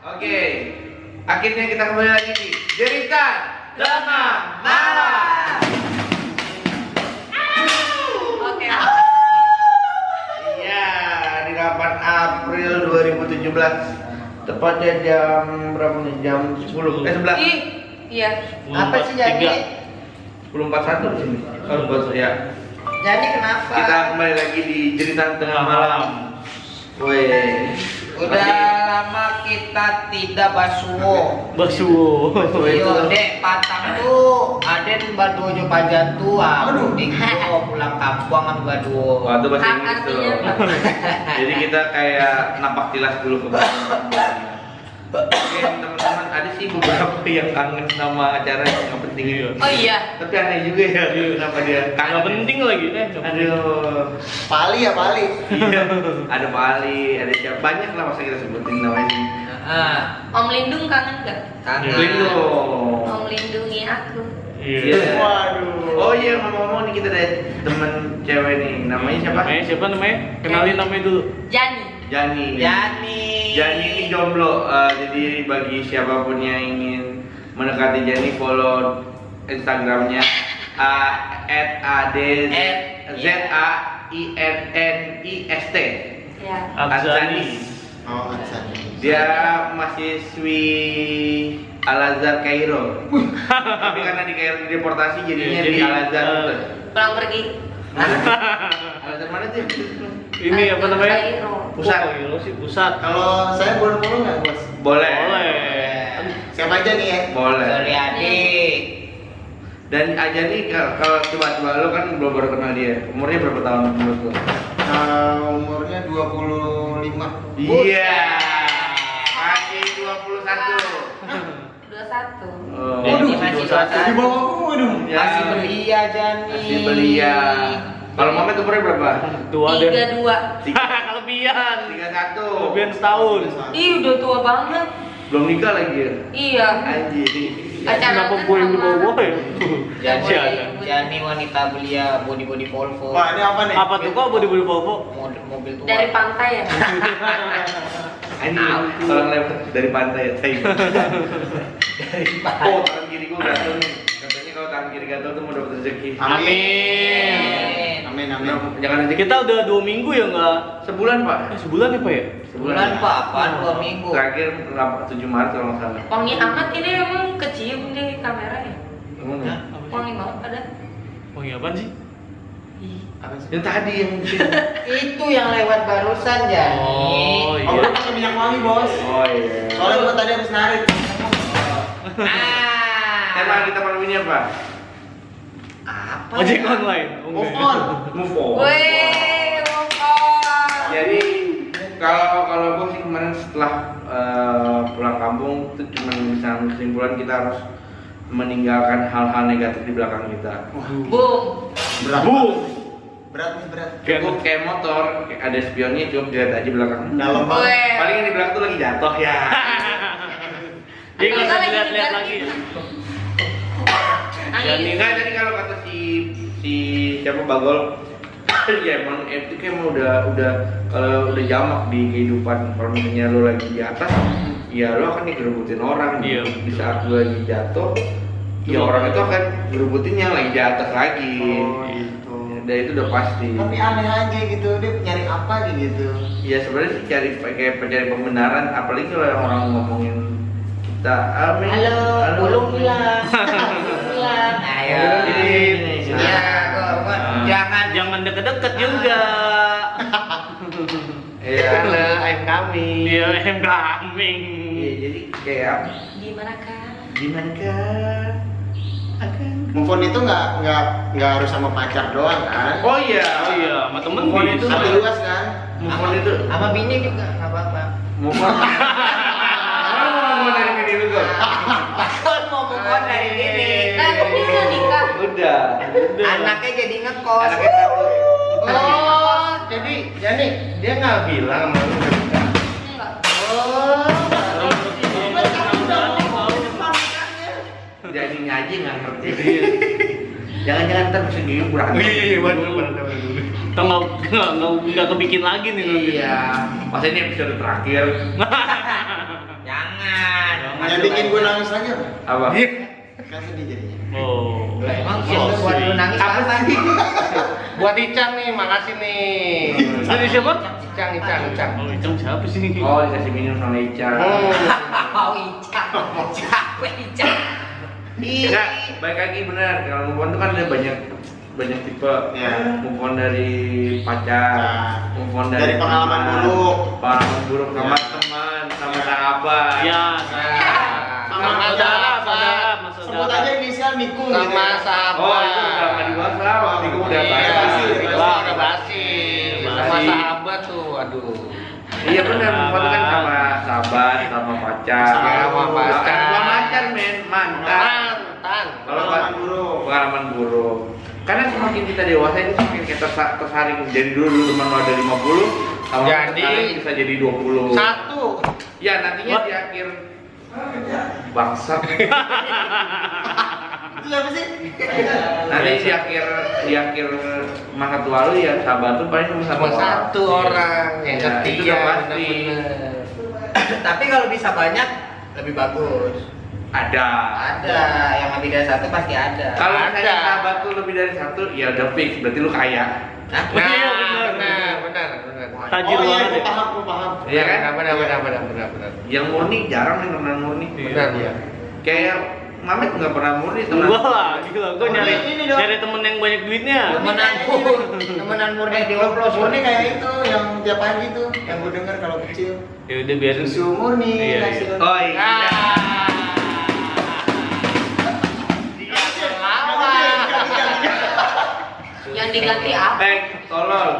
Oke, akhirnya kita kembali lagi di Cerita Tengah Malam. Oke. Iya, di 8 April 2017. Tepatnya jam berapa nih? Jam 10, 11. Iya. Apa sih jadi? 10.41 di sini. Oh, bos ya. Jadi kenapa? Kita kembali lagi di Cerita Tengah Malam. Weh. Udah lama kita tidak basuh. Basuh. Yo, dek patang tuh, aden baduo pajan tua. Aduh, dikau pulang kampung kan baduo. Wah, itu bahasa Inggris tuh. Artinya apa? Jadi kita kayak napak tilas dulu ke belakang. Oke, teman-teman, ada sih beberapa yang kangen sama acara yang nggak penting itu. Oh iya. Tapi aneh juga ya, kenapa dia kangen? Nggak penting lagi Aduh. Pali ya pali. Iya. Ada Pak Ali, ada siapa? Banyak lah masa kita sebutin namanya. Om Lindung kangen nggak? Kangen. Lindung. Om lindungi aku. Iya. Waduh. Oh iya, ngomong-ngomong nih kita ada temen cewek nih. Namanya siapa? Siapa namanya? Kenalin namanya dulu. Jani. Jani. Jani ini jomblo. Jadi bagi siapapun yang ingin mendekati Jani, follow Instagramnya @ZAINNIST. Ya. Adzani. Oh, Adzani. Dia mahasiswi Al-Azhar Kairo. Tapi karena di Kairo deportasi jadinya di Al-Azhar. Pulang pergi. Al-Azhar mana sih? Ini apa namanya? Kairo. Pusat. Oh, iya, sih pusat. Kalau saya boleh follow nggak bos? Boleh. Siapa aja nih ya? Boleh. Dari adik. Dan aja nih kalau coba lo kan belum baru kenal dia. Umurnya berapa tahun menurut lo? Umurnya 25. Iya. Masih 21. 21. Oh. Waduh, masih 21. Di bawah gua dong. Ya. Masih belia Jani. Masih belia. Kalau Mamet umurnya berapa? Tua deh. 32. Kelebihan. 31. Kelebihan setahun. Ih, udah tua banget. Belum nikah lagi ya? Iya. Anjir. Kenapa gue yang di bawah ya? Jani wanita belia body Volvo. Wah, ini apa nih? Apa tuh kok body Volvo? Mobil tua. Dari pantai ya. Anjir. Orang lewat dari pantai ya, saya. Dari pantai. Oh, tangan kiri gua gatel nih. Katanya kalau tangan kiri gatel tuh mau dapat rezeki. Amin. Amin. Jangan rezeki. Kita udah 2 minggu ya nggak? Sebulan, Pak. Sebulan ya Pak ya? Sebulan Pak, apaan 2 minggu? Terakhir 7 Maret kalau nggak salah. Wangi amat ini emang kecium di kamera ya. Gimana? Wangi banget ada. Oh iya apaan sih? Apa sih? Yang tadi yang Itu yang lewat barusan Jani. Oh Oh, iya. udah pakai minyak wangi, Bos. Oh iya. Soalnya gua tadi habis narik. Tema kita malam ini apa? Apa? Ojek ya? online. Move on. Move on. Weh, mokon. Jadi kalau gue sih kemarin setelah pulang kampung itu cuma bisa kesimpulan kita harus meninggalkan hal-hal negatif di belakang kita. Boom. Berat. Boom. Berat nih, berat. Cukup kayak motor, kayak ada spionnya cukup dilihat aja belakang. Dalam banget. Weh. Paling yang di belakang tuh lagi jatuh ya. Dia nggak Kita usah lagi dilihat-lihat diganti. lagi. Jadi Angin. kan tadi kalau kata si siapa Bagol, ya emang itu kayak emang udah kalau udah jamak di kehidupan. Kalau misalnya lo lagi di atas, ya lo akan digerebutin orang. Iya. Di saat lo lagi jatuh, ya orang itu akan gerebutin yang lagi di atas lagi. Oh, gitu. Dan itu udah pasti. Tapi aneh aja gitu, dia nyari apa gitu. Ya sebenarnya sih cari pembenaran, apalagi kalau yang orang ngomongin kita. Amin. Halo, belum bilang. Ayo. Ini. Ya, gua Jangan deket-deket juga. Iya. ayam kami. Iya, ayam kambing. Iya, jadi kayak Gimana kan? gimana kan? Akan. Move on itu nggak harus sama pacar doang kan? Oh iya. Oh iya, sama temen Move on bisa. itu Hati luas kan? Move on itu. Sama bini juga nggak apa-apa. Move on. Move on dari bini lu kok. Kan mau move on dari bini. Nah, kan dia udah nikah. Udah. Anaknya jadi ngekos. Anaknya tahu. Oh, Jadi, Jani, dia nggak bilang sama lu udah nikah. enggak. Oh. Jadinya aja nggak ngerti. Jangan-jangan ntar bisa gini berantem. Kita nggak kebikin lagi nih nanti. Iya. Masa ini episode terakhir. Jangan. Yang bikin gue nangis lagi apa? Apa? Kan sedih jadinya. Oh. Lah emang siapa buat lu nangis apa sih? Buat Icang nih, makasih nih. Dari siapa? Icang. Oh, Icang siapa sih? Oh, dikasih minum sama Ica. Mau Icang. Capek Icang. Enggak, baik lagi benar. Kalau move on itu kan ada banyak tipe. Ya. Move on dari pacar, Nah, move on dari pengalaman buruk. pengalaman buruk sama Ya. teman, sama sahabat. Ya, Sama saudara. Sebut aja inisial Nikung gitu Sama ya. sahabat. Oh, itu udah nggak dibahas lah. Waktu itu udah Iya, basi. udah basi. Sama Basi. sahabat tuh, aduh. Iya benar, move on itu kan sama sahabat, sama pacar. Sama pacar. Bukan pacar, men, mantan. Mantan. Kalau Pengalaman buruk. pengalaman buruk. Karena semakin kita dewasa itu semakin kita tersaring. Jadi dulu teman lo ada 50, sama Jadi- sekarang bisa jadi 20. Satu. Ya nantinya di akhir bangsat. Itu siapa sih? Nanti di akhir masa tua lu ya sahabat tuh paling cuma Sama satu orang yang Ya, itu setia udah pasti. bener-bener. Tapi kalau bisa banyak lebih bagus. Ada. Ada yang lebih dari satu pasti ada. Kalau misalnya Ada. sahabat tuh lebih dari satu, ya udah fix. Berarti lu kaya. Nah, Iya, benar. Tajir Oh iya, banget gue ya. paham, gue paham. Iya kan? Benar. Yang murni jarang nih temenan murni. Benar ya. Kayak Mamet nggak pernah murni temenan. Gua lah, gila. Gua Oh, nyari ini dong. nyari temen yang banyak duitnya. temenan murni di oplos. Murni kayak itu yang tiap pagi tuh, yang gue denger kalau kecil. Ya udah biarin. Susu murni. Iya, nasi iya. goreng. Oh iya. Yang diganti apa? Tolol.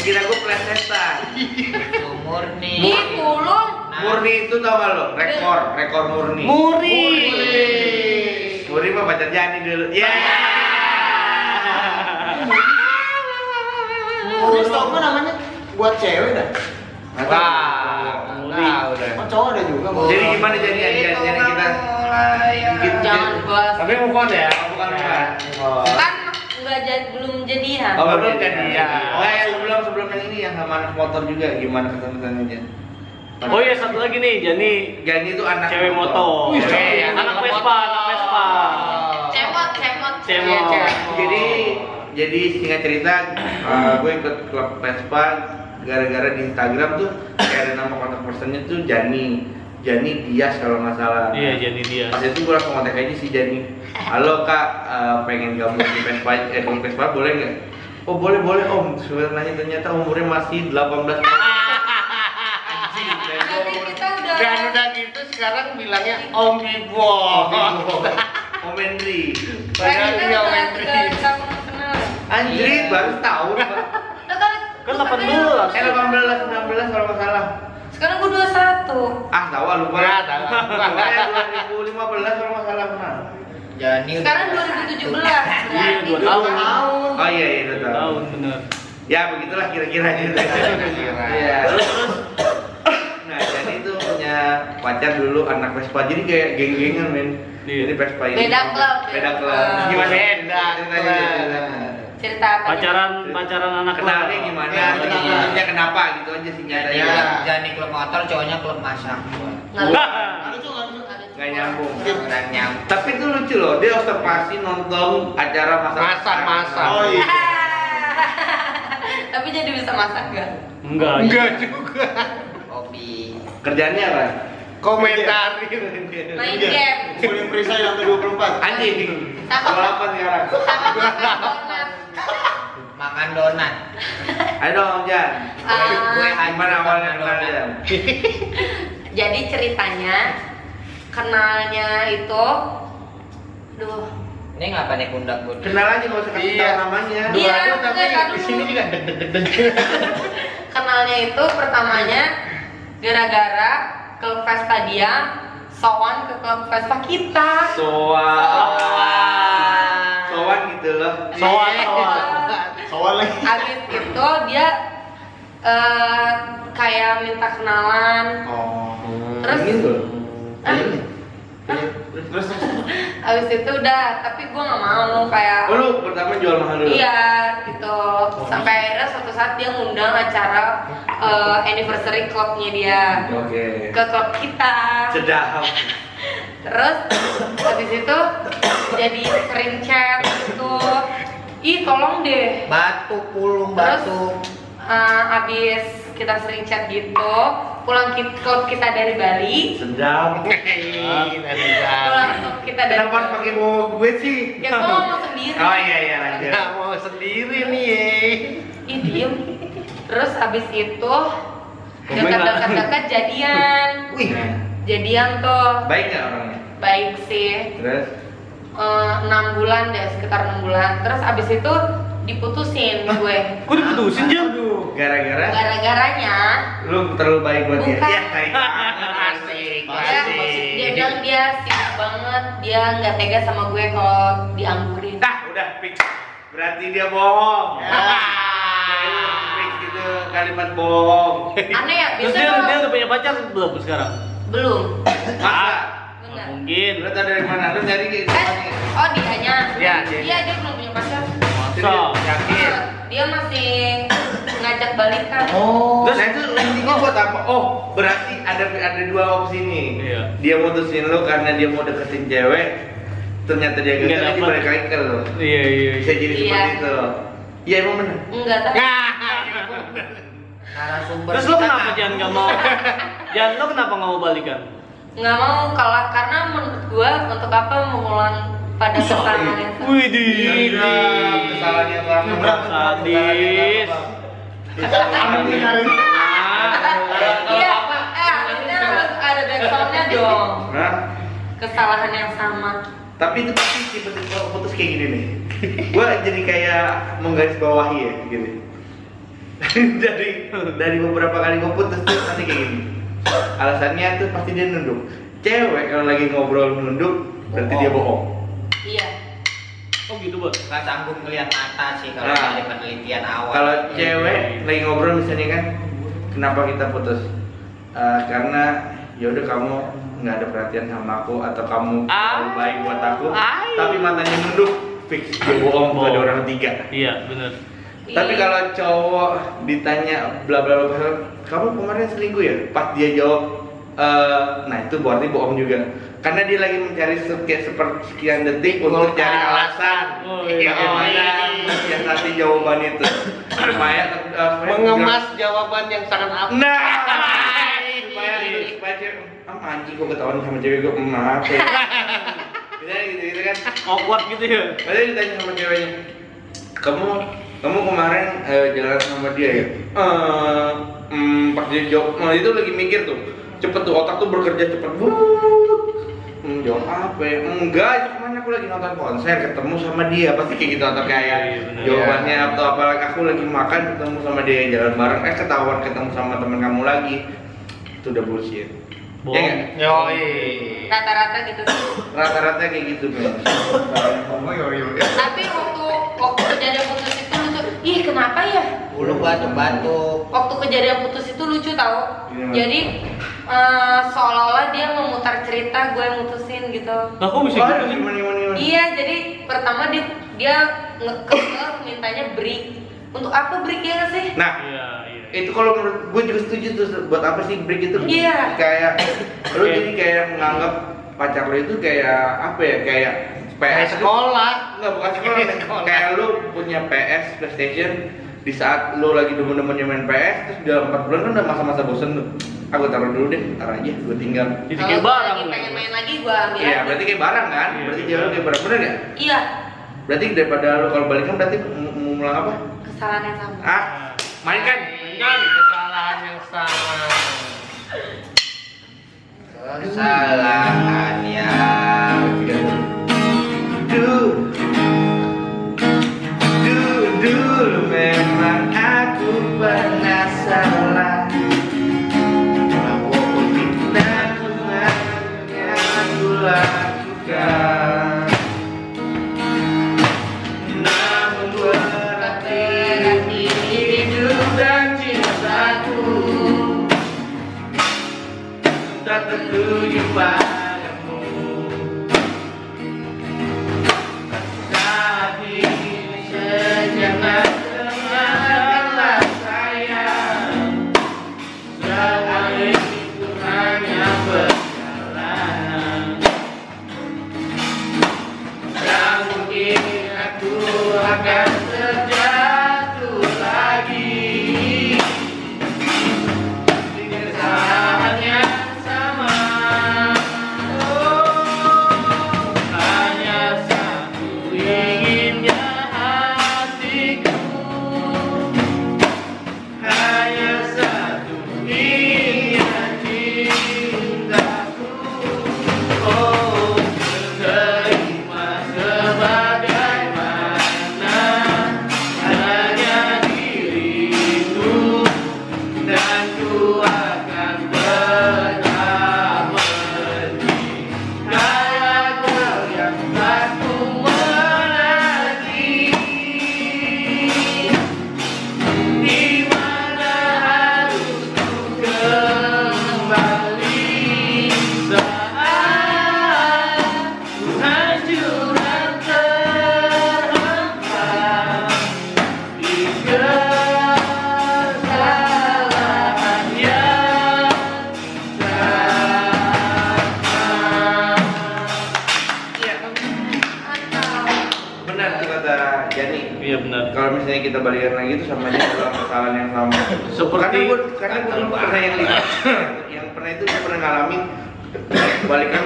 Kira gue plesetan. Murni. Itu loh. Murni itu tau gak lo? Rekor murni. Muri. Murni mah pacar Jani dulu. Ya. Murni tau gak namanya? Buat cewek dah. Udah. Oh cowok ada juga. Bang. Jadi gimana jadi kita? Jangan bahas. Tapi move on ya. Bukan. Kan belum jadian. Oh, belum jadian. Nah, yang sebelum yang ini yang sama anak motor juga gimana ketemuannya? Oh iya, satu lagi nih, Jani. Jani itu anak Cewek motor. Wih, Cewek, anak Vespa. Cemot. Cemot. Jadi singkat cerita, gue ikut klub Vespa gara-gara di Instagram tuh kayak ada nama kontak personnya tuh Jani Dias kalau nggak salah. Iya, Jani dia. Pas itu gue langsung kontak aja si Jani. Halo kak, pengen gabung di Vespa, klub Vespa boleh nggak? Oh boleh om. Sebenarnya ternyata umurnya masih 18 tahun. Tapi kita udah. Dan udah gitu sekarang bilangnya Om Ibo. Om Henry. Padahal Kita dia Om udah Henry. 3 tahun kenal. Anjir, baru setahun. Kan 18. 18, 19 kalau nggak salah. Sekarang gue 21. Ah, tahu lupa. Ya, tahu. Pokoknya 2015 kalau nggak salah pernah. Jani. Sekarang 2017. Iya, 2 tahun. Oh iya, itu 2 tahun bener. Ya begitulah kira-kira gitu. Iya. Terus nah jadi itu punya pacar dulu anak Vespa, jadi kayak geng-gengan men. Iya. Jadi Vespa ini. Beda klub. Beda klub. Gimana? Beda Ceritanya, klub. ceritanya. Cerita apa? Pacaran anak Kenalnya lo. gimana? Ya, Maksudnya kenapa gitu aja sih Jani, nyatanya. Jani klub motor, cowoknya klub masak. Nggak nyambung. Kurang nyambung. Tapi itu lucu loh, dia observasi nonton acara Masak. Oh iya. Tapi jadi bisa masak gak? Enggak. juga. Hobi. Kerjaannya apa? Komentarin. Main game. Kulit perisai sampai 24. Anjing. 28 sekarang. Makan donat. Ayo dong, Jan. Gue Gimana awalnya kenal Jan? Jadi ceritanya kenalnya itu, duh, Ini ngapa nih pundak gue? Kenal aja nggak usah kasih Iya. tahu namanya. Iya, Dua tapi enggak, di sini juga deg-deg. kenalnya itu pertamanya gara-gara klub Vespa dia sowan ke klub Vespa kita. Sowan gitu loh. Soal. Soal lagi. Habis itu dia kayak minta kenalan. Oh. Terus Ini loh. Ah. Ini. Hah? Terus Abis itu udah, tapi gue nggak mau kayak. oh, lu pertama jual mahal dulu. Iya, gitu. Sampai akhirnya suatu saat dia ngundang acara anniversary clubnya dia Oke. ke klub kita. Sedap. Terus habis itu jadi sering chat gitu. Ih, tolong deh. Batuk pulung batuk. Abis kita sering chat gitu, pulang klub kita dari Bali. Sedap. Pulang klub kita dari Kenapa harus pakai bawa gue sih? Ya gue ngomong sendiri. Oh iya lanjut. Nggak mau sendiri nih ya. Ih, diem. Terus abis itu dekat-dekat jadian. Wih. Jadian tuh Baik nggak orangnya? baik sih. Terus 6 bulan deh, sekitar 6 bulan. Terus abis itu diputusin gue. Kok diputusin Jam? gara-gara Gara-garanya lu terlalu baik buat dia. Bukan. Ya, baik banget. Asik, dia bilang dia sibuk banget, dia nggak tega sama gue kalau dianggurin. Nah, udah fix. Berarti dia bohong. Fix gitu kalimat bohong. Aneh ya, Terus biasanya dia kalau udah punya pacar belum sekarang? belum. Masa? Bener. Mungkin. Lu tau dari mana? Lu nyari kayak gimana? Oh dianya? Iya, Iya dia belum punya pacar. Masa? Yakin? Dia masih ngajak balikan. Oh. Terus itu intinya buat apa? Oh, berarti ada dua opsi nih. Iya. Dia mutusin lu karena dia mau deketin cewek. Ternyata dia Nggak gagal, dia dapet. balik lagi ke lu. Iya. Bisa jadi Iya. seperti itu. Iya emang bener. Enggak tahu. Narasumber Terus lo kita kenapa ngaku. Jan nggak mau? Jan lo kenapa nggak mau balikan? Nggak mau kalah karena menurut gue untuk apa mengulang pada kesalahan yang sama. Widih. Kesalahan yang lama. Sadis. Iya, harusnya harus ada backsoundnya dong. Nah, Kesalahan yang sama. tapi itu pasti tipe-tipe putus kayak gini nih. Gua jadi kayak menggarisbawahi ya gitu. dari beberapa kali gua putus tuh pasti kayak gini. Alasannya tuh pasti dia nunduk. Cewek kalau lagi ngobrol nunduk berarti dia bohong. Iya. Oh gitu Bos. Nggak sanggup ngeliat mata sih kalau Nah. dari penelitian awal. Kalau cewek lagi ngobrol misalnya kan, kenapa kita putus? Karena yaudah kamu nggak ada perhatian sama aku atau kamu terlalu baik buat aku, tapi matanya nunduk, fix dia bohong tuh ada orang ketiga. Iya benar. Tapi kalau cowok ditanya bla bla bla, kamu kemarin selingkuh ya? Pas dia jawab, nah itu berarti bohong juga. Karena dia lagi mencari sekian detik untuk cari alasan Oh, iya. bagaimana mensiasati jawaban itu. Supaya Mengemas jawaban yang sangat apa? Nah, supaya cewek, anjing kok ketahuan sama cewek gue, maaf ya. Misalnya gitu kan. Awkward gitu ya. Padahal ditanya sama ceweknya, kamu kemarin jalan sama dia ya? Pas dia jawab, itu lagi mikir tuh, cepet tuh otak tuh bekerja cepet. Jawab apa ya? Enggak, itu kemarin aku lagi nonton konser, ketemu sama dia, pasti kayak gitu atau kayak Iya, bener. jawabannya atau apalagi aku lagi makan ketemu sama dia jalan bareng, ketahuan ketemu sama temen kamu lagi, itu udah bullshit. Bohong. Ya nggak? Yoi. Rata-rata gitu. Rata-rata kayak gitu men. Tapi waktu kejadian putus itu lucu. Ih kenapa ya? Bulu batuk-batuk. Waktu kejadian putus itu lucu tau. Gimana? Jadi seolah-olah dia memutar cerita gue yang mutusin gitu. Nah kok bisa Wah, gitu sih? gimana? Iya, jadi pertama dia ngekeh mintanya break. Untuk apa break ya nggak sih? Nah, Iya. itu kalau menurut gue juga setuju tuh, buat apa sih break itu? Iya. Kayak lu jadi kayak menganggap pacar lu itu kayak apa ya? Kayak PS itu- Sekolah. Enggak, bukan sekolah. Kayak lu punya PS, PlayStation, di saat lu lagi demen-demennya main PS, terus dalam 4 bulan kan udah masa-masa bosen tuh. Aku taruh dulu deh, ntar aja gue tinggal. Jadi Kalau kayak gue barang. lagi pengen main lagi gue ambil. Iya, aja. berarti kayak barang kan? Iya. Berarti cewek kayak barang, bener nggak? Iya, Berarti daripada lu kalau balikan berarti mau ngulang apa? kesalahan yang sama. Ah, main kan? Kesalahan yang sama. Kesalahan yang Dulu memang aku pernah salah. Namun yang aku lakukan, namun berarti hidup dan cintaku tak tertuju padamu. misalnya kita balikan lagi itu sama aja dalam kesalahan yang sama. Seperti karena gue dulu pernah yang pernah itu gue pernah ngalamin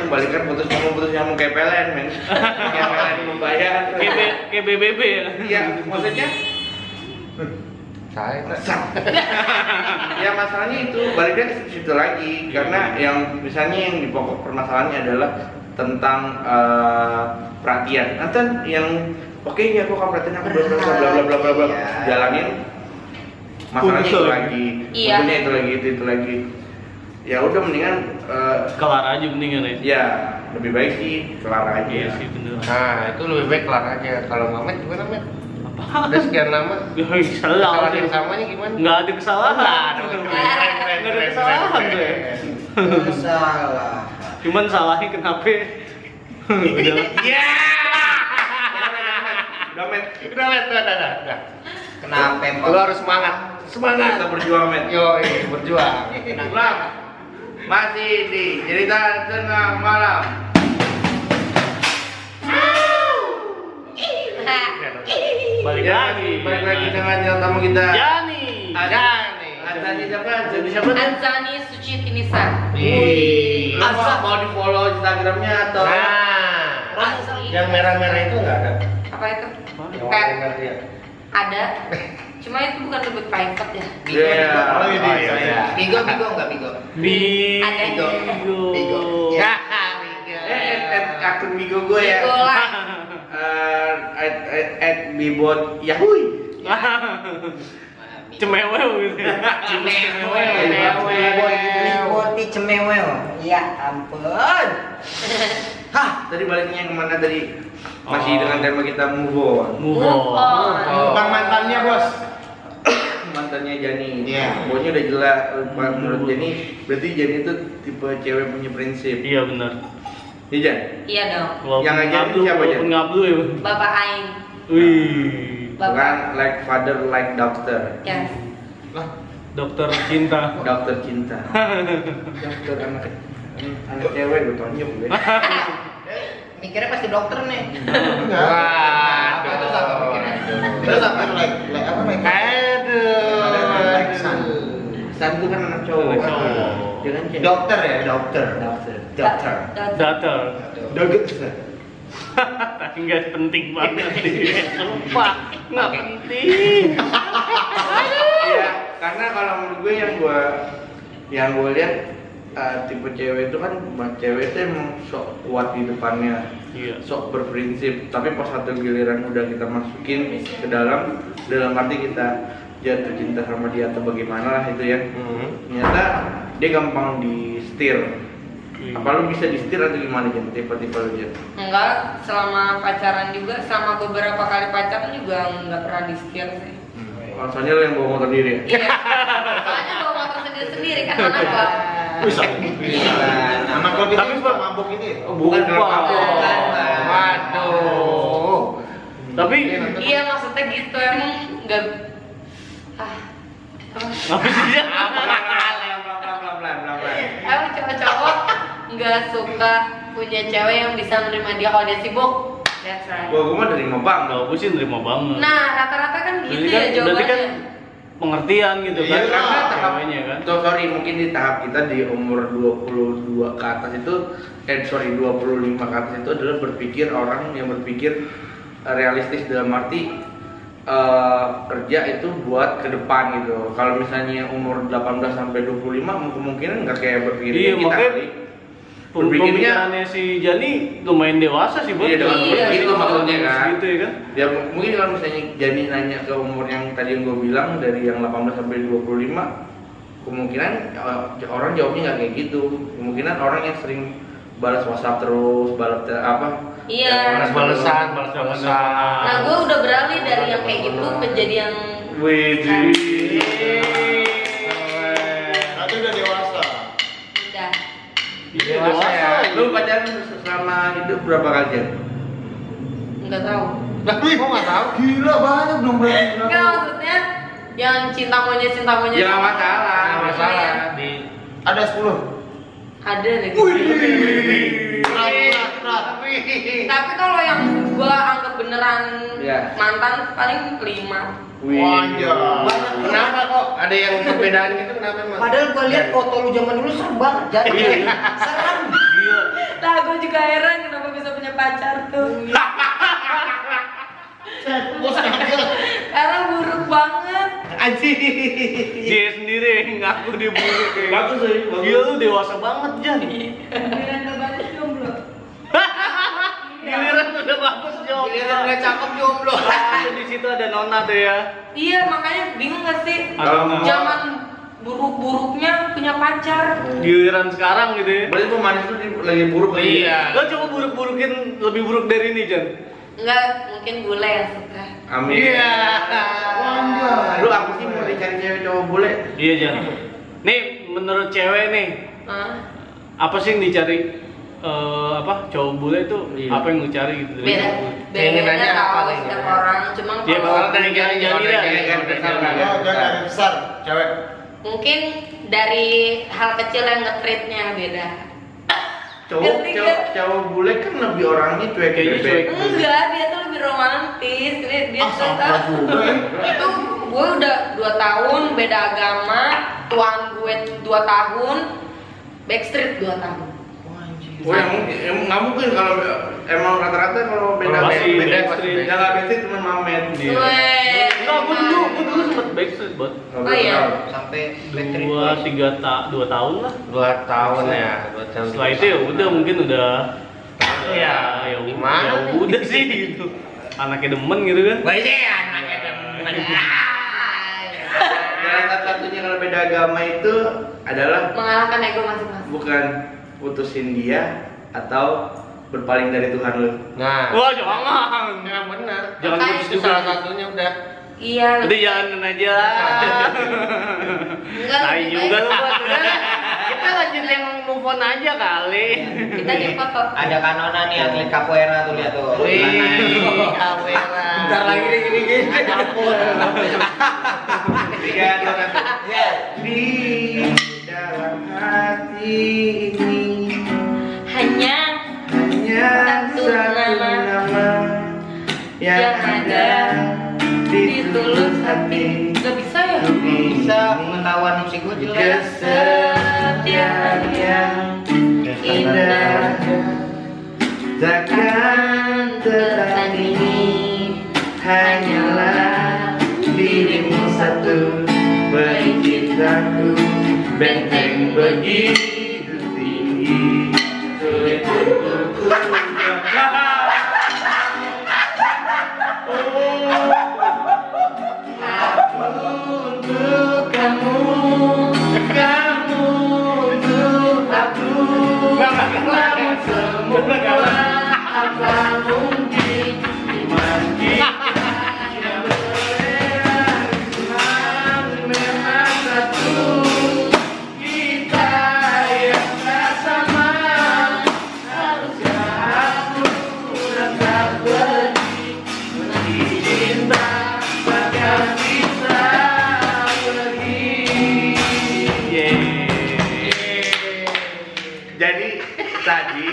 balikan putus nyambung kayak PLN men. Kayak PLN membayar. kayak BBB ya. Iya, maksudnya ya masalahnya itu baliknya ke situ lagi karena yang misalnya yang di pokok permasalahannya adalah tentang perhatian. Nanti yang oke ya kok kamu perhatian aku bla bla bla jalanin masalahnya itu lagi. Iya. Maksudnya itu lagi. Ya udah mendingan Kelar aja mendingan ya. ya lebih baik sih kelar aja. Iya sih bener. Nah, itu lebih baik kelar aja. Kalau nggak met gimana met? Apa? Udah sekian lama. Ya salah. Kesalahan yang samanya gimana? Nggak ada kesalahan. Nggak ada kesalahan tuh. Salah. Cuman salahnya kenapa? Udah. Ya. Udah met. Udah. Kenapa emang? Lu harus semangat. Kita berjuang met. Yo, berjuang. Ulang. Masih di cerita tengah malam. Balik lagi dengan yang tamu kita. Jani. Azani siapa? Azani Suci Tinisa. Ih. Azan mau di follow Instagramnya atau? Nah, yang merah-merah itu nggak ada. Apa itu? Yang Pet. warna dia. Ada. Cuma itu bukan lebih private ya. Iya. Oh, iya. Bigo nggak bigo? Ada. Bigo. Ya, Akun Bigo gue ya. Bigo lah. @bibot Yahui. Cemewew gitu. Biboti cemewel. Ya ampun. Hah, tadi baliknya kemana tadi? Masih dengan tema kita move on. Move on. Bang mantannya bos. Mantannya Jani. Iya. Pokoknya udah jelas menurut Jani, berarti Jani itu tipe cewek punya prinsip. Iya benar. Iya Jan? Iya dong. Yang ngajarin siapa, Jan? Walaupun ngablu ya. Bapak Aing. Wih. Bukan like father like doctor. Yes. Dokter cinta. Dokter cinta. Dokter anak cewek gue tonjok gue. Mikirnya pasti dokter nih. Waduh. Terus apa mikirnya? Terus apa like apa like? Aduh. San itu kan anak cowok. Anak cowok. Jangan cewek. Dokter ya, dokter. Dokter. Datar. Dokter. Tapi nggak penting banget. Lupa. Nggak penting. Iya, karena kalau menurut gue yang gue lihat tipe cewek itu kan cewek itu emang sok kuat di depannya, Iya. sok berprinsip. Tapi pas satu giliran udah kita masukin ke dalam arti kita jatuh cinta sama dia atau bagaimana lah itu ya. Ternyata dia gampang di setir. Apa lu bisa di setir atau gimana Jan? Tipe-tipe lu Jan? Enggak, selama pacaran juga, sama beberapa kali pacaran juga enggak pernah di setir sih. Soalnya lu yang bawa motor diri ya? Iya. Soalnya bawa motor sendiri kan anak gua. Anak lo gitu Tapi mabuk ini. Bukan kalau mabuk. Waduh. Tapi Iya maksudnya gitu emang enggak apa sih dia? emang cowok-cowok nggak suka punya cewek yang bisa menerima dia kalau dia sibuk. That's right. Gue mah nerima banget. Kalau gue sih nerima banget. Nah rata-rata kan gitu ya Berarti jawabannya. kan pengertian gitu Iya, kan. Karena tahap Ceweknya kan. sorry mungkin di tahap kita di umur 22 ke atas itu 25 ke atas itu adalah berpikir orang yang berpikir realistis dalam arti kerja itu buat ke depan gitu. Kalau misalnya umur 18 sampai 25 kemungkinan nggak kayak berpikir Iya, kita makanya kali. Berpikirnya Pemikirannya si Jani lumayan dewasa sih, Bang. Iya, dengan Iya, begitu maksudnya kan. Gitu ya kan. Ya mungkin kalau misalnya Jani nanya ke umur yang tadi yang gue bilang dari yang 18 sampai 25 kemungkinan orang jawabnya nggak kayak gitu. Kemungkinan orang yang sering balas WhatsApp terus, balas apa? Iya. Balas-balasan. Nah gue udah beralih dari yang kayak gitu ke jadi yang Widih. Nanti udah dewasa. udah. Iya, dewasa. Lu pacaran selama hidup berapa kali Jan? Nggak tahu. Tapi kok nggak tahu? Gila banyak dong berarti. Enggak maksudnya yang cinta monyet Ya nggak masalah. Nggak masalah. Ada 10. Ada deh. Berat. Tapi kalau yang gua anggap beneran Iya. mantan paling 5. Wih. Kenapa kok? Ada yang perbedaan gitu kenapa emang? Padahal gua lihat foto lu zaman dulu serem banget. Jadi serem. Gila. Lah gua juga heran kenapa bisa punya pacar tuh. Bos aja. Karena buruk banget. Anjing. Dia sendiri ngaku dia buruk kayak. Bagus sih, bagus. Gila lu dewasa banget, Jan. Giliran udah bagus jomblo. Giliran udah bagus jomblo. Giliran udah cakep jomblo. Di situ ada nona tuh ya. Iya, makanya bingung gak sih? Ada Zaman buruk-buruknya punya pacar. giliran sekarang gitu ya. Berarti pemanis tuh lagi buruk lagi. Iya. Lo coba buruk-burukin lebih buruk dari ini, Jan. Enggak, mungkin bule yang suka. Amin. Iya. Lu apa sih mau dicari cewek cowok bule? Iya, Jan. Nih, menurut cewek nih, Hah? apa sih yang dicari cowok bule itu Iya. apa yang lu cari gitu? Beda, Keinginannya beda apa tahu nih? setiap orang. Cuma Iya, kalau kalau dari Jani dah. Oh, dia dari besar, cewek. mungkin dari hal kecil yang nge-treatnya beda. Cowok Ngerti cowok, nggak? cowok bule kan lebih orangnya cuek Kayaknya bebek. cuek. Enggak, dia tuh lebih romantis. Dia Sama suka. juga. Itu gue udah 2 tahun beda agama, tuan gue 2 tahun, backstreet 2 tahun. Wah, emang nggak mungkin kalau emang rata-rata kalau beda Kalau masih beda Backstreet. yang nggak beda cuma Mamet. Iya. Weh, Enggak, gua dulu sempet backstreet, Bot. Oh iya. Sampai Backstreet 2 tahun lah. 2 tahun ya, 2 tahun. Setelah itu ya udah mungkin udah Iya, ya gimana? udah sih gitu. Anaknya demen gitu kan. Wah, ini anaknya demen. Jalan satu-satunya kalau beda agama itu adalah mengalahkan ego masing-masing. bukan putusin dia atau berpaling dari Tuhan lu. Nah, Wah, jangan. ya benar. Jangan Makanya putus Itu juga. salah satunya udah. Iya. Udah jalanin aja lah. Enggak, Tai lebih juga baik lu buat udah. Kita lanjut yang move on aja kali. kita di foto. Ada Kanona nih atlet capoeira tuh lihat tuh. Wih, kamera. Bentar lagi nih gini-gini. Tiga, dua, satu. Di dalam hati ini Hanya hanya Satu satu nama yang ada di tulus hati. Gak bisa ya? Bisa pengetahuan musik gue jelas. Kesetiaan yang indah takkan tertandingi, hanyalah dirimu satu, beri cintaku benteng begitu tinggi, sulit untuk ku untuk kamu, kamu untuk aku. Namun semua apa mungkin iman kita yang berbeda, Tuhan memang satu. Kita yang tak sama, haruskah aku tetap pergi meski cinta takkan bisa pergi. Jadi tadi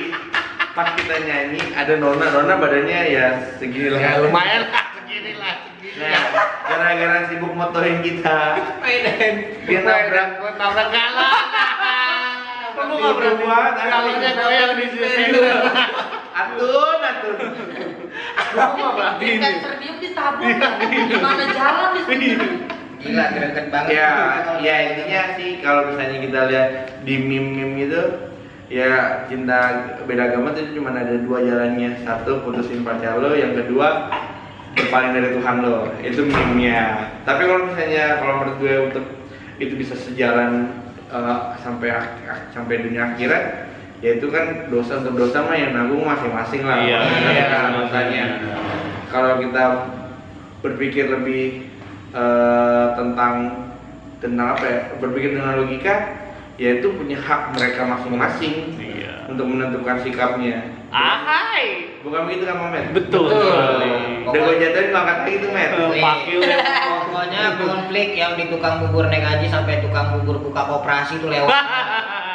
pas kita nyanyi ada Nona badannya ya segini lah. Ya lumayan lah, segini lah. Nah, gara-gara sibuk motoin kita, Mainin. dia nabrak Nabrak galon. Kamu nggak berani banget, Galonnya goyang di sini. Atun. Aku mah berarti ini. Kan terdiam ditabrak. Gimana jalan di sini? Gila, greget banget. Ya intinya sih kalau misalnya kita lihat di meme-meme gitu, ya cinta beda agama itu cuma ada 2 jalannya. Satu putusin pacar lo, yang kedua berpaling dari Tuhan lo. Itu meme-nya. Tapi kalau misalnya kalau menurut gue untuk itu bisa sejalan sampai dunia akhirat, ya itu kan dosa untuk dosa mah yang nanggung masing-masing lah. Iya. Dosanya. Kalau kita berpikir lebih tentang apa ya, berpikir dengan logika, ya itu punya hak mereka masing-masing Iya. untuk menentukan sikapnya. Ahai. Bukan begitu kan Mamet? Betul. Udah gue jatuhin lu angkat lagi tuh Met. Pakil ya. Pokoknya konflik yang di tukang bubur naik haji sampai tukang bubur buka koperasi tuh lewat.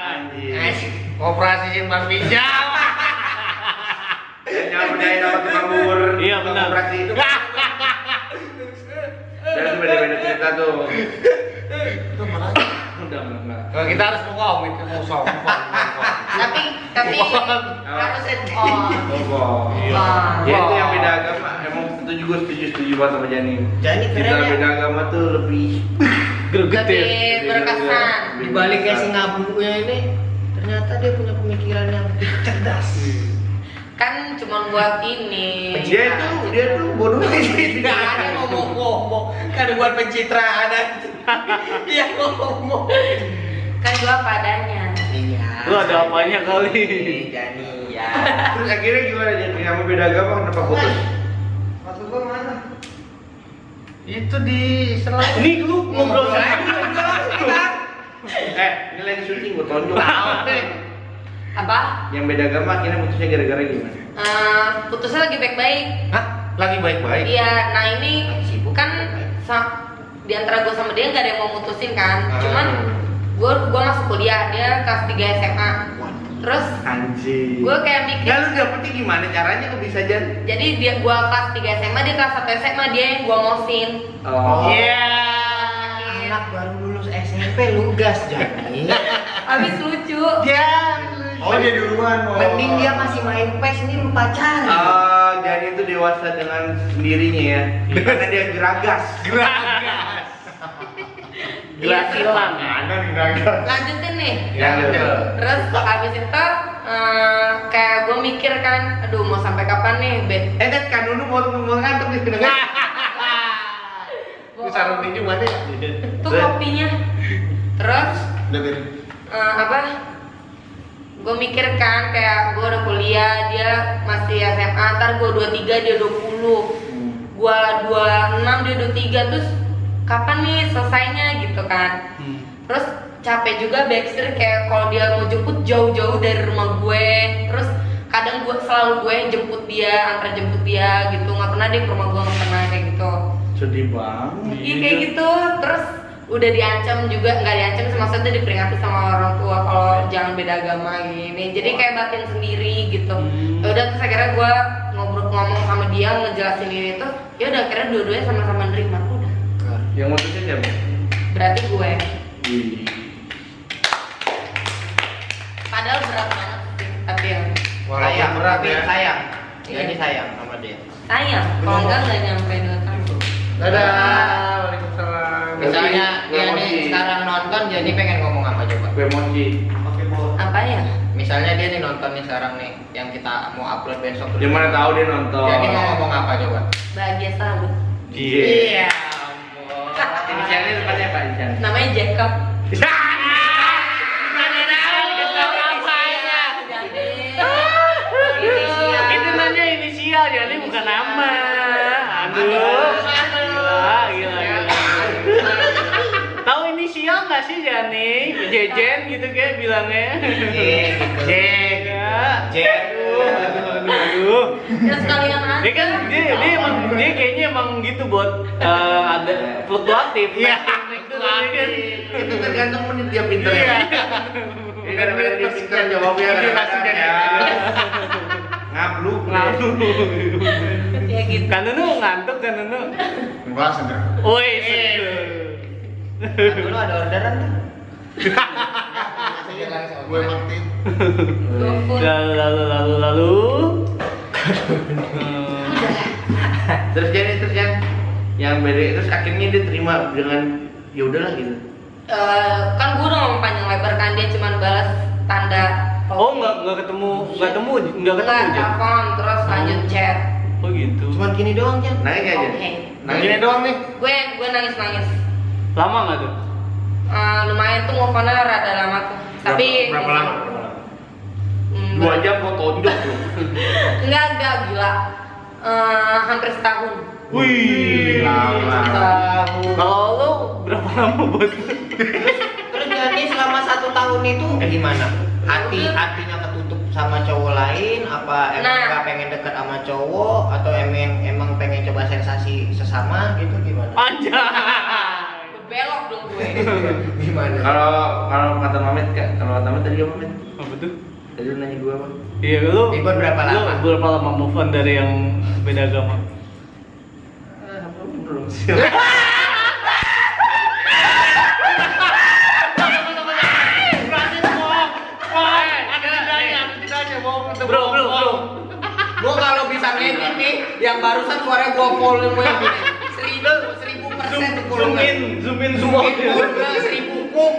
Anjir. Operasi Jin Barbijal. Jangan percaya sama tukang bubur benar. operasi itu. Dan itu beda-beda cerita tuh. Itu makanya. Udah enggak. Kalau kita harus ngomong itu kosong. Tapi harus head on. Oh, Wah. ya itu yang beda agama. Emang setuju banget sama Jani. Jani keren Kita ya. beda agama tuh lebih Greget ya. Lebih berkesan. Di baliknya si ngabungnya ini ternyata dia punya pemikiran yang cerdas. Kan cuma buat ini. Dia tuh bodoh aja. Tidak ada ngomong-ngomong, kan buat pencitraan aja. Dia ngomong. Kan gua padanya. Iya. Lu ada apanya kali? Jani ya. Terus akhirnya gimana Jani? Sama beda agama kenapa putus? Maksud gua mana? Itu di selain. Ini lu ngobrol sama Ini lagi syuting gua tonjok. Apa? Yang beda agama akhirnya putusnya gara-gara gimana? Putusnya lagi baik-baik. Hah? Lagi baik-baik. Iya, nah ini kan di antara gue sama dia nggak ada yang mau mutusin kan. Cuman gue masuk kuliah, dia kelas 3 SMA. Terus Anjir. gue kayak mikir, Nah, lu dapetnya gimana caranya kok bisa Jan? jadi dia gue kelas 3 SMA, dia kelas 1 SMA, dia yang gue mosin. Oh. Iya. Anak baru lulus SMP lu gas Jani. Habis lucu. Oh dia duluan. Mending dia masih main PES ini lu pacaran. Jani itu dewasa dengan sendirinya ya. Karena dia geragas. Iya, hilang. Ada nih geragas. Lanjutin nih. Ya betul. Terus habis itu kayak gue mikir kan, aduh mau sampai kapan nih, Kan dulu mau ngantuk di sini. Itu sarung tinju mana ya? tuh kopinya. Terus Udah biarin. apa? Gue mikir kan kayak gue udah kuliah, dia masih SMA, ntar gue 23, dia 20. Gue 26, dia 23, terus kapan nih selesainya gitu kan. Terus capek juga Backstreet, kayak kalau dia mau jemput jauh-jauh dari rumah gue. Terus kadang gue selalu gue yang jemput dia, antar jemput dia gitu. Nggak pernah dia ke rumah gue, nggak pernah kayak gitu. Sedih banget. Iya kayak gitu. Terus udah diancam juga, nggak diancam sih, maksudnya diperingati sama orang tua kalau jangan beda agama gini. Jadi kayak batin sendiri gitu. Ya udah, terus akhirnya gue ngomong sama dia, ngejelasin ini tuh. Ya udah, akhirnya dua-duanya sama-sama nerima. Udah. Yang mutusin siapa? Berarti gue. Wih. Padahal berat banget sih, tapi yang Sayang, berat tapi ya. sayang. Iya. Jadi sayang sama dia. sayang. Kalau enggak nyampe 2 tahun. Dadah. Waalaikumsalam. Misalnya Gue dia emosi. nih sekarang nonton, jadi pengen ngomong apa coba? Gue emosi. Apa ya? Misalnya dia nih nonton nih sekarang nih, yang kita mau upload besok. Dia mana tahu dia nonton. Jadi mau ngomong apa coba? Bahagia selalu. Iya. ampun. Inisialnya depannya apa inisialnya? Namanya Jacob. Itu nanya inisial, jadi bukan nama. Aduh. Gila. Tahu inisial nggak sih Jani? Jejen gitu kayak bilangnya. Jek. Jek. Aduh. Ya sekalian aja. Dia kan dia kayaknya emang gitu buat ada fluktuatif. Iya. Itu Itu tergantung menit dia pinter ya. Ini kadang-kadang dia pinter jawabnya Dia langsung jadi. Ngabluk. Ya gitu. Kan Nunu ngantuk kan Nunu. Enggak seger. Woi, Kan dulu ada orderan tuh. Gue Martin. GoFood. lalu. Terus Jan yang beda, terus akhirnya dia terima dengan ya udahlah gitu. Kan gue udah ngomong panjang lebar kan, dia cuma balas tanda. Oh nggak ketemu Jan. Telepon terus lanjut chat. Oh gitu. Cuman gini doang Jan. Naik aja. Oke. Nah gini doang nih. Gue nangis. Lama nggak tuh? Lumayan tuh, move-nya rada lama tuh. Tapi Berapa lama? 2 jam gua tonjok tuh. enggak gila. Hampir setahun. Wih, lama. Kalau lo berapa lama buat? Terus Jani selama 1 tahun itu gimana? Hatinya ketutup sama cowok lain? Apa emang Nah. nggak pengen deket sama cowok? Atau emang pengen coba sensasi sesama gitu gimana? Anjay. Belok dong gue. Gimana? Kalau kata Mamet kalau kata Mamet tadi apa Mamet? Apa tuh? Tadi lu nanya gua apa? Iya lu. Ibu berapa lama? Lu berapa lama move on dari yang beda agama? Bro. Gua kalau bisa ngedit nih, yang barusan suara gua volume gini. 1000% volume. Zoom in semua. 1000 kuk.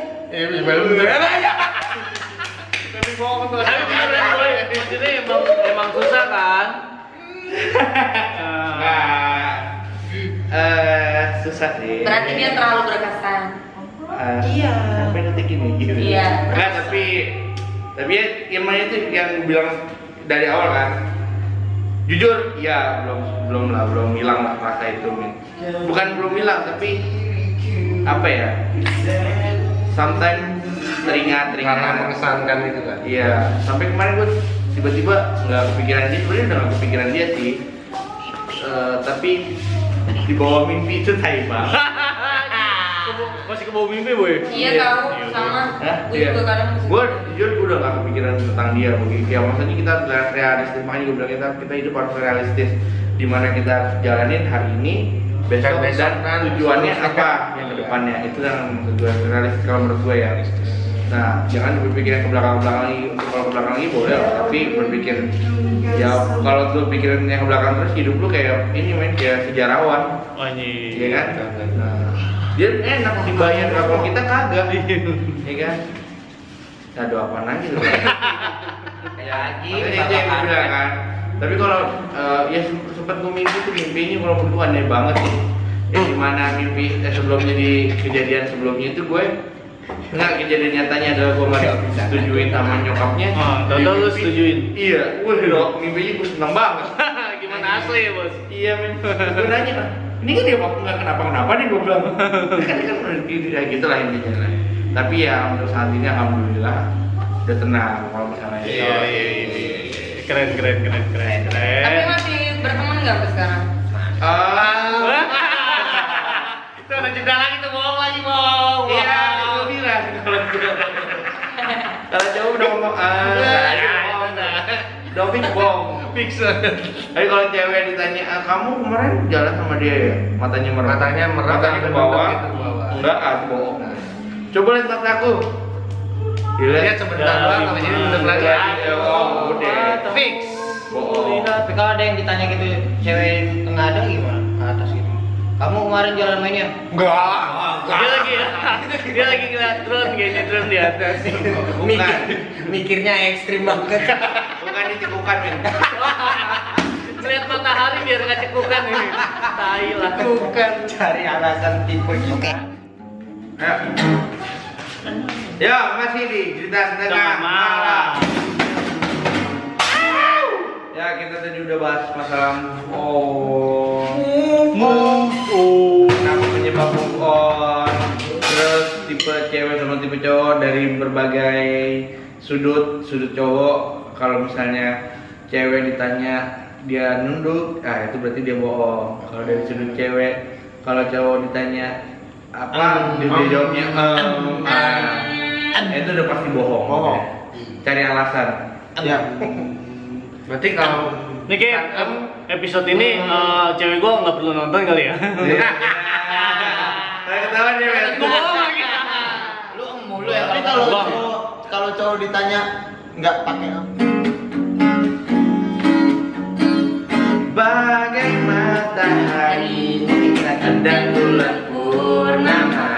Tapi bohong tuh. Tapi beneran boy, maksudnya emang susah kan? Susah sih. Berarti dia terlalu berkesan. Iya. Sampai detik ini gitu. Iya. Enggak, tapi emang itu yang bilang dari awal kan. Jujur, ya belum hilang lah rasa itu, Min. Bukan belum hilang, tapi apa ya? Sometimes teringat. Karena mengesankan itu kan. Iya, sampai kemarin gue tiba-tiba nggak kepikiran dia, sebenarnya udah nggak kepikiran dia sih. Tapi di bawah mimpi itu tai banget. Masih ke bawah mimpi boy? Iya tahu, sama. Gue juga kadang. Gue jujur gue udah gak kepikiran tentang dia begitu. Ya maksudnya kita realistis, makanya gue bilang kita hidup harus realistis. Dimana kita jalanin hari ini, besok dan kan, tujuannya apa yang kedepannya. Itu yang maksud gue realistis kalau menurut gue ya. Nah, jangan berpikir yang ke belakang lagi. Untuk kalau ke belakang lagi boleh, tapi berpikir ya kalau lu pikirin yang ke belakang terus hidup lu kayak ini men, kayak sejarawan. Iya kan? Nah, dia enak dibayar, kalau kita kagak. Iya kan? Nah, doa apa lagi tuh? Lagi. Makanya itu yang gue bilang kan. Tapi kalau ya sempat gue mimpi tuh mimpinya kalau menurut gue aneh banget sih. Yang dimana mimpi sebelum jadi kejadian sebelumnya itu gue enggak, kejadian nyatanya adalah gue nggak disetujuin sama nyokapnya. Tahu lu setujuin? Iya, dong mimpinya gue seneng banget. Gimana asli ya bos? Iya men, gue nanya ini kan dia waktu nggak kenapa-kenapa nih gue bilang. kan ya gitu lah intinya lah. Tapi ya untuk saat ini alhamdulillah udah tenang kalau misalnya. Iya. Keren. Tapi masih berteman nggak sampai sekarang? Itu ada jeda lagi tuh bohong lagi bohong. Iya, gue bilang kalau jauh udah ngomong udah fix Tapi kalau cewek ditanya, kamu kemarin jalan sama dia ya? Matanya merah. Matanya ke bawah. Enggak, bohong. Coba lihat mata aku. Lihat sebentar doang, habis ini bentar lagi. Oh, udah. Fix. Bohong. Tapi kalau ada yang ditanya gitu, cewek tengah ada gimana? Ke atas gitu. Kamu kemarin jalan mainnya? Enggak. Dia lagi ngeliat drone kayaknya, drone di atas. Bukan. Mikirnya ekstrim banget. Bukan dicekukan, men. Ngeliat matahari biar nggak cekukan ini. Tai lah. Bukan cari alasan tipe gitu. Ayo. Ya, masih di cerita setengah malam. Ya, kita tadi udah bahas masalah kenapa penyebab move on, terus tipe cewek sama tipe cowok dari berbagai sudut cowok. Kalau misalnya cewek ditanya dia nunduk, itu berarti dia bohong. Kalau dari sudut cewek, kalau cowok ditanya apa, dia jawabnya itu udah pasti bohong. Cari alasan. Ya. Berarti kalau Ini kayak episode ini cewek gua nggak perlu nonton kali ya. Saya ketahuan dia, men. Gua bohong lagi. Lu mulu ya. Tapi kalau cowok ditanya nggak pakai apa? Bagai matahari dan bulan purnama,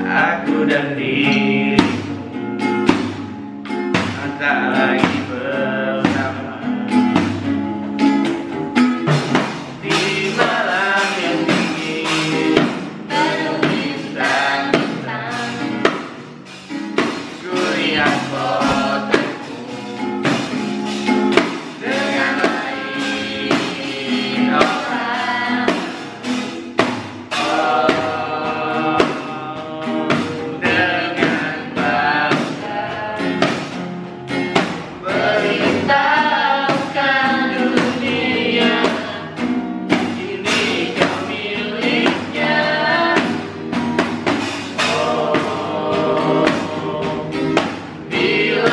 aku dan dirimu tak lagi bersama di malam yang dingin penuh bintang-bintang. Ku lihat fotomu dengan lain orang. Dengan bangga beritahukan dunia, ini kau miliknya. Bila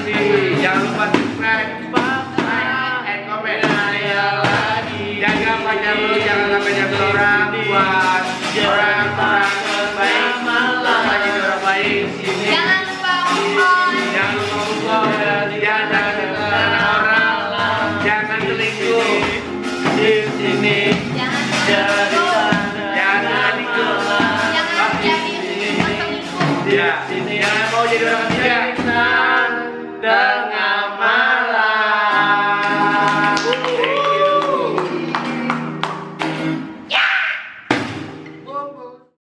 kasih. Jangan lupa subscribe, like, and comment. Jaga pacar lu, jangan sampai nyakit orang. Buat orang-orang baik, apa jadi orang baik. Jangan lupa ngomong. Jangan lupa ngomong, jangan sakit orang, jangan selingkuh. Di sini Jangan dari selingkuh. sana. Jangan ikut. Jangan jadi selingkuh. Ya, jangan mau jadi orang ketiga. Dengan